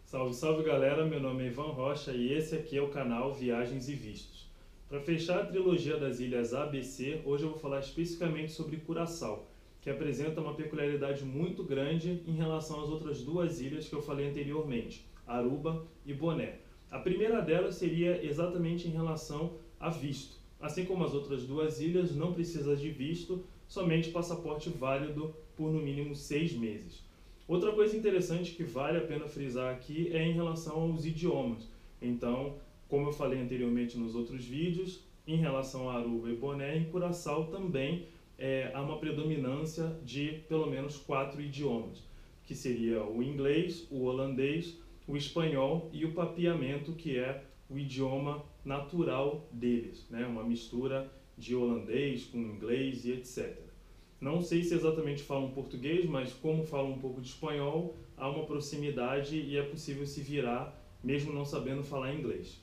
Salve, salve galera, meu nome é Ivan Rocha e esse aqui é o canal Viagens e Vistos. Para fechar a trilogia das ilhas ABC, hoje eu vou falar especificamente sobre Curaçao, que apresenta uma peculiaridade muito grande em relação às outras duas ilhas que eu falei anteriormente, Aruba e Boné. A primeira delas seria exatamente em relação a visto. Assim como as outras duas ilhas, não precisa de visto, somente passaporte válido por no mínimo 6 meses. Outra coisa interessante que vale a pena frisar aqui é em relação aos idiomas. Então, como eu falei anteriormente nos outros vídeos, em relação a Aruba e Boné, em Curaçao também há uma predominância de pelo menos 4 idiomas, que seria o inglês, o holandês, o espanhol e o papiamento, que é o idioma natural deles, né? Uma mistura de holandês com inglês e etc. Não sei se exatamente falam português, mas como falam um pouco de espanhol, há uma proximidade e é possível se virar, mesmo não sabendo falar inglês.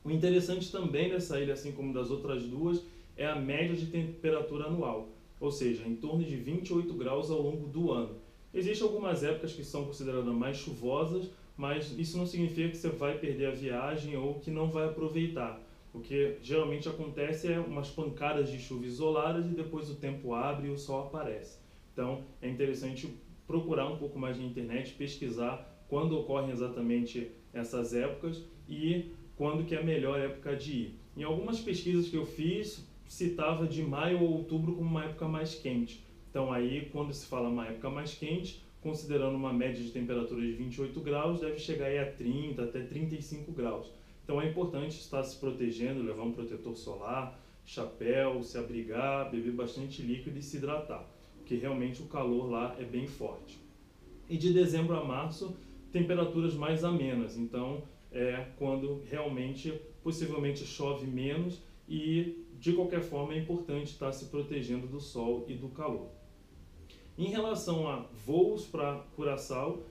O interessante também dessa ilha, assim como das outras duas, é a média de temperatura anual, ou seja, em torno de 28 graus ao longo do ano. Existem algumas épocas que são consideradas mais chuvosas, mas isso não significa que você vai perder a viagem ou que não vai aproveitar. O que geralmente acontece é umas pancadas de chuva isoladas e depois o tempo abre e o sol aparece. Então é interessante procurar um pouco mais na internet, pesquisar quando ocorrem exatamente essas épocas e quando que é a melhor época de ir. Em algumas pesquisas que eu fiz, citava de maio ou outubro como uma época mais quente. Então aí, quando se fala uma época mais quente, considerando uma média de temperatura de 28 graus, deve chegar aí a 30 até 35 graus. Então é importante estar se protegendo, levar um protetor solar, chapéu, se abrigar, beber bastante líquido e se hidratar, porque realmente o calor lá é bem forte. E de dezembro a março, temperaturas mais amenas, então é quando realmente, possivelmente chove menos e de qualquer forma é importante estar se protegendo do sol e do calor. Em relação a voos para Curaçao,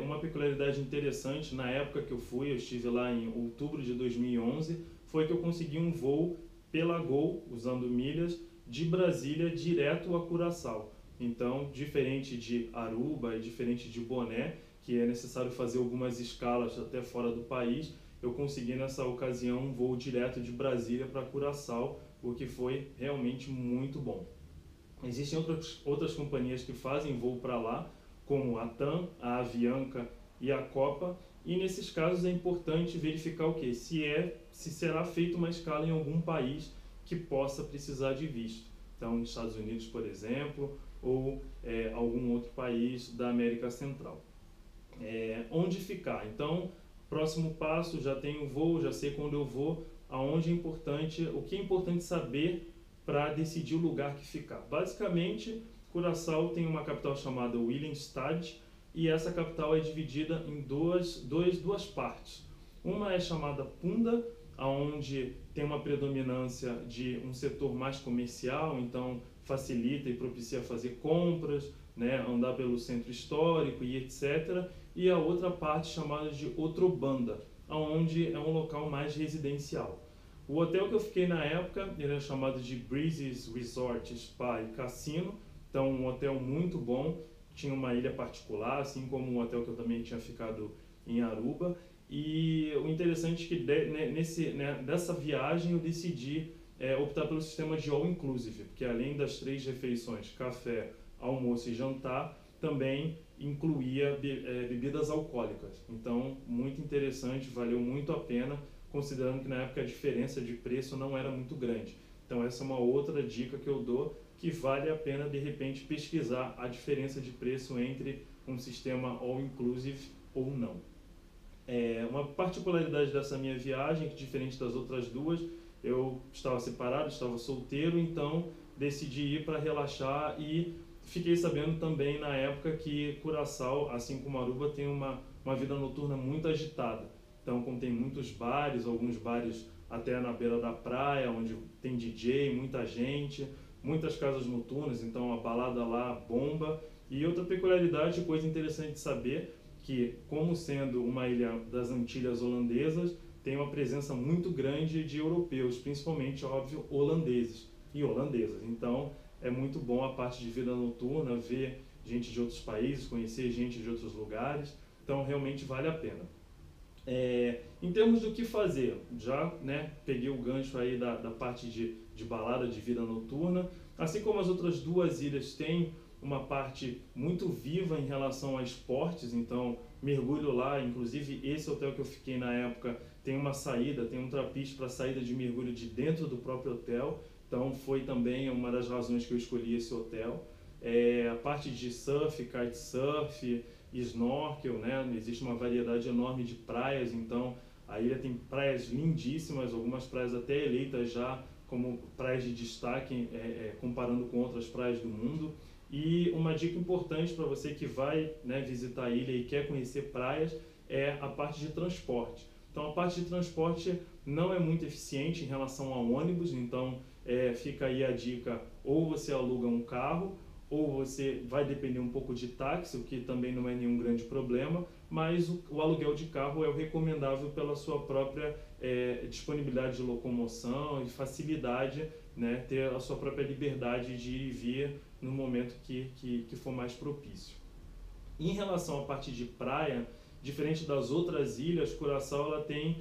uma peculiaridade interessante, na época que eu fui, eu estive lá em outubro de 2011, foi que eu consegui um voo pela Gol, usando milhas, de Brasília direto a Curaçao. Então, diferente de Aruba e diferente de Boné, que é necessário fazer algumas escalas até fora do país, eu consegui nessa ocasião um voo direto de Brasília para Curaçao, o que foi realmente muito bom. Existem outras companhias que fazem voo para lá, como a TAM, a Avianca e a Copa, e nesses casos é importante verificar o que? Se será feita uma escala em algum país que possa precisar de visto. Então, nos Estados Unidos, por exemplo, ou algum outro país da América Central. Onde ficar? Então, próximo passo, já tenho voo, já sei quando eu vou, aonde é importante, o que é importante saber para decidir o lugar que ficar. Basicamente, Curaçao tem uma capital chamada Willemstad e essa capital é dividida em duas partes. Uma é chamada Punda, onde tem uma predominância de um setor mais comercial, então facilita e propicia fazer compras, né, andar pelo centro histórico e etc. E a outra parte chamada de Otrobanda, onde é um local mais residencial. O hotel que eu fiquei na época, ele é chamado de Breezes Resort Spa e Cassino, então um hotel muito bom, tinha uma ilha particular, assim como um hotel que eu também tinha ficado em Aruba. E o interessante é que dessa viagem eu decidi optar pelo sistema de All Inclusive, porque além das 3 refeições, café, almoço e jantar, também incluía bebidas alcoólicas. Então, muito interessante, valeu muito a pena, considerando que na época a diferença de preço não era muito grande. Então essa é uma outra dica que eu dou, que vale a pena de repente pesquisar a diferença de preço entre um sistema all inclusive ou não. Uma particularidade dessa minha viagem, que diferente das outras duas, eu estava separado, estava solteiro, então decidi ir para relaxar e fiquei sabendo também na época que Curaçao, assim como Aruba, tem uma vida noturna muito agitada. Então, como tem muitos bares, alguns bares até na beira da praia, onde tem DJ, muita gente, muitas casas noturnas, então a balada lá bomba. E outra peculiaridade, coisa interessante de saber, que como sendo uma ilha das Antilhas holandesas, tem uma presença muito grande de europeus, principalmente, óbvio, holandeses e holandesas. Então, é muito bom a parte de vida noturna, ver gente de outros países, conhecer gente de outros lugares. Então, realmente vale a pena. Em termos do que fazer, já peguei o gancho aí da parte de balada, de vida noturna. Assim como as outras duas ilhas têm uma parte muito viva em relação a esportes, então mergulho lá, inclusive esse hotel que eu fiquei na época tem uma saída, tem um trapiche para saída de mergulho de dentro do próprio hotel, então foi também uma das razões que eu escolhi esse hotel. A parte de surf, kitesurf, snorkel, existe uma variedade enorme de praias, então a ilha tem praias lindíssimas, algumas praias até eleitas já como praias de destaque, comparando com outras praias do mundo. E uma dica importante para você que vai visitar a ilha e quer conhecer praias é a parte de transporte. Então a parte de transporte não é muito eficiente em relação ao ônibus, então fica aí a dica, ou você aluga um carro, ou você vai depender um pouco de táxi, o que também não é nenhum grande problema, mas o aluguel de carro é o recomendável pela sua própria disponibilidade de locomoção e facilidade, ter a sua própria liberdade de ir e vir no momento que for mais propício. Em relação à parte de praia, diferente das outras ilhas, Curaçao ela tem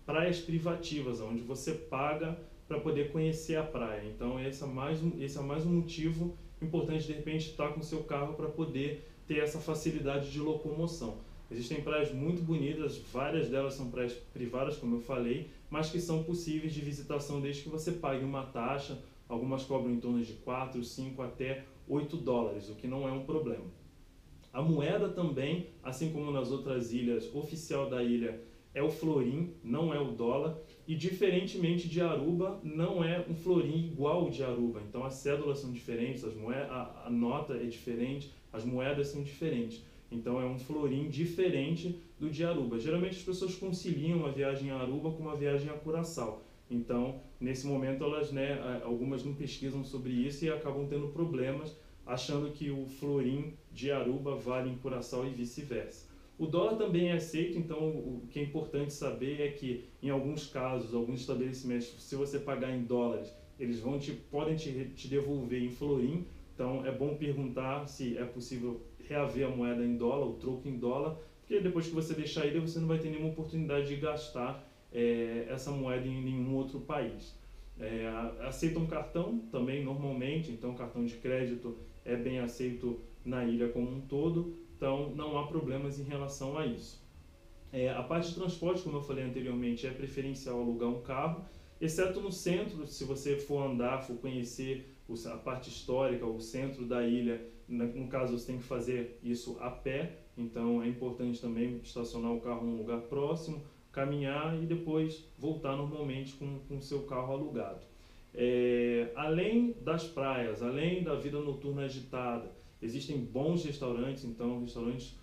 praias privativas, onde você paga para poder conhecer a praia. Então esse é mais um motivo importante de repente estar com o seu carro para poder ter essa facilidade de locomoção. Existem praias muito bonitas, várias delas são praias privadas, como eu falei, mas que são possíveis de visitação desde que você pague uma taxa. Algumas cobram em torno de 4, 5 até 8 dólares, o que não é um problema. A moeda também, assim como nas outras ilhas, oficial da ilha é o florim, não é o dólar, e diferentemente de Aruba, não é um florim igual ao de Aruba. Então as cédulas são diferentes, a nota é diferente, as moedas são diferentes. Então é um florim diferente do de Aruba. Geralmente as pessoas conciliam a viagem a Aruba com uma viagem a Curaçao. Então, nesse momento, elas, algumas não pesquisam sobre isso e acabam tendo problemas, achando que o florim de Aruba vale em Curaçao e vice-versa. O dólar também é aceito, então o que é importante saber é que, em alguns casos, alguns estabelecimentos, se você pagar em dólares, eles podem te devolver em florim, então é bom perguntar se é possível reaver a moeda em dólar, o troco em dólar, porque depois que você deixar a ilha, você não vai ter nenhuma oportunidade de gastar essa moeda em nenhum outro país. Aceitam cartão também normalmente, então cartão de crédito é bem aceito na ilha como um todo, então não há problemas em relação a isso. A parte de transporte, como eu falei anteriormente, é preferencial alugar um carro, exceto no centro, se você for andar, for conhecer a parte histórica, o centro da ilha, no caso você tem que fazer isso a pé, então é importante também estacionar o carro em um lugar próximo, caminhar e depois voltar normalmente com o seu carro alugado. Além das praias, além da vida noturna agitada, existem bons restaurantes, então restaurantes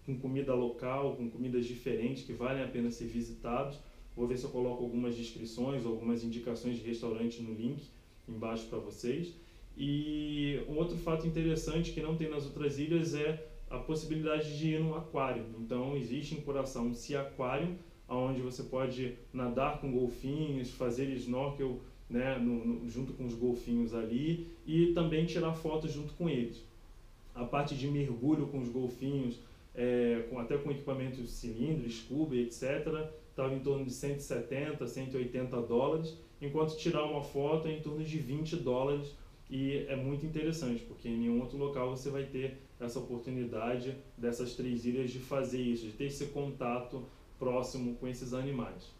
com comida local, com comidas diferentes que valem a pena ser visitados. Vou ver se eu coloco algumas descrições, algumas indicações de restaurante no link embaixo para vocês. E um outro fato interessante que não tem nas outras ilhas é a possibilidade de ir no aquário. Então existe em Curaçao um Sea Aquarium, onde você pode nadar com golfinhos, fazer snorkel junto com os golfinhos ali e também tirar fotos junto com eles. A parte de mergulho com os golfinhos, até com equipamento de cilindro, scuba, etc., estava em torno de 170, 180 dólares, enquanto tirar uma foto é em torno de 20 dólares, e é muito interessante, porque em nenhum outro local você vai ter essa oportunidade dessas 3 ilhas de fazer isso, de ter esse contato próximo com esses animais.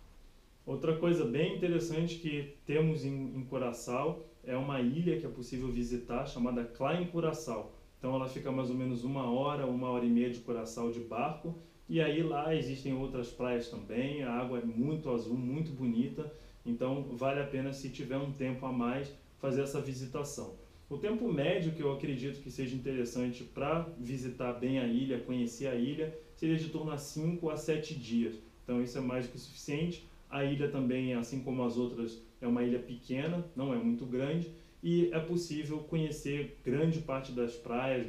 Outra coisa bem interessante que temos em Curaçao é uma ilha que é possível visitar, chamada Klein Curaçao. Então ela fica mais ou menos 1 hora, 1h30 de Curaçao de barco, e aí lá existem outras praias também, a água é muito azul, muito bonita, então vale a pena, se tiver um tempo a mais, fazer essa visitação. O tempo médio que eu acredito que seja interessante para visitar bem a ilha, conhecer a ilha, seria de torno a 5 a 7 dias. Então isso é mais do que suficiente. A ilha também, assim como as outras, é uma ilha pequena, não é muito grande, e é possível conhecer grande parte das praias,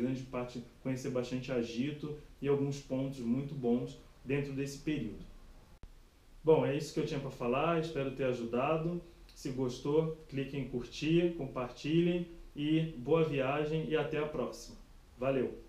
conhecer bastante agito e alguns pontos muito bons dentro desse período. Bom, é isso que eu tinha para falar, espero ter ajudado. Se gostou, clique em curtir, compartilhem e boa viagem e até a próxima. Valeu!